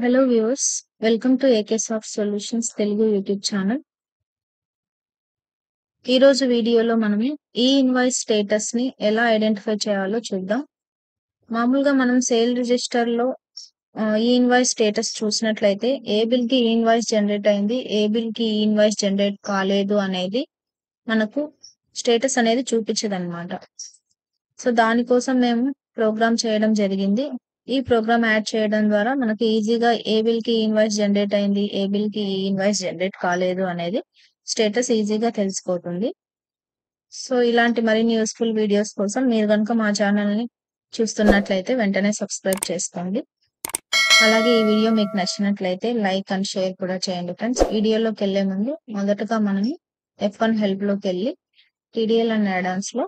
Hello viewers, welcome to AK soft solutions Telugu YouTube channel. ఈ రోజు వీడియోలో మనము ఈ ఇన్వాయిస్ స్టేటస్ ని ఎలా ఐడెంటిఫై చేయాలో చూద్దాం. మామూలుగా మనం సేల్ రిజిస్టర్ లో ఈ ఇన్వాయిస్ స్టేటస్ చూసినట్లయితే ఏ బిల్ కి ఈ ఇన్వాయిస్ జనరేట్ అయింది, ఏ బిల్ కి ఈ ఇన్వాయిస్ జనరేట్ కాలేదు అనేది మనకు స్టేటస్ అనేది చూపించదు అనమాట. సో దానికోసం మేము ప్రోగ్రామ్ చేయడం జరిగింది. ఈ ప్రోగ్రామ్ యాడ్ చేయడం ద్వారా మనకి ఈజీగా ఏ బిల్ కి ఇన్వాయిస్ జనరేట్ అయింది, ఏ బిల్ కి ఇన్వాయిస్ జనరేట్ కాలేదు అనేది స్టేటస్ ఈజీగా తెలిసిపోతుంది. సో ఇలాంటి మరిన్ని యూస్ఫుల్ వీడియోస్ కోసం మీరు కనుక మా ఛానల్ ని చూస్తున్నట్లయితే వెంటనే సబ్స్క్రైబ్ చేసుకోండి. అలాగే ఈ వీడియో మీకు నచ్చినట్లయితే లైక్ అండ్ షేర్ కూడా చేయండి ఫ్రెండ్స్. వీడియోలోకి వెళ్లే ముందు మొదటగా మనం F1 హెల్ప్ లోకి వెళ్ళి TDL అండ్ యాడాన్స్ లో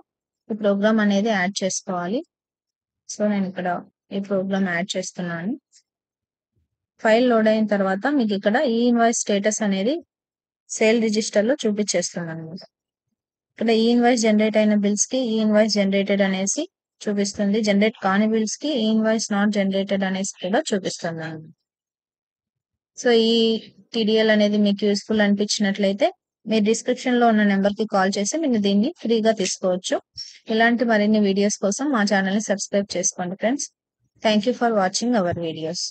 ఈ ప్రోగ్రామ్ అనేది యాడ్ చేసుకోవాలి. సో నేను ఇక్కడ ఈ ప్రోగ్రామ్ యాడ్ చేస్తున్నాను. ఫైల్ లోడ్ అయిన తర్వాత మీకు ఇక్కడ ఈ ఇన్వాయిస్ స్టేటస్ అనేది సేల్ రిజిస్టర్ లో చూపించేస్తుంది అనమాట. ఇక్కడ ఈ ఇన్వాయిస్ జనరేట్ అయిన బిల్స్ కి ఈ ఇన్వాయిస్ జనరేటెడ్ అనేసి చూపిస్తుంది, జనరేట్ కాని బిల్స్ కి ఈ ఇన్వాయిస్ నాట్ జనరేటెడ్ అనేసి కూడా చూపిస్తుంది అనమాట. సో ఈ TDL అనేది మీకు యూస్ఫుల్ అనిపించినట్లయితే మీరు డిస్క్రిప్షన్ లో ఉన్న నెంబర్ కి కాల్ చేసి మీరు దీన్ని ఫ్రీగా తీసుకోవచ్చు. ఇలాంటి మరిన్ని వీడియోస్ కోసం మా ఛానల్ ని సబ్స్క్రైబ్ చేసుకోండి friends. Thank you for watching our videos.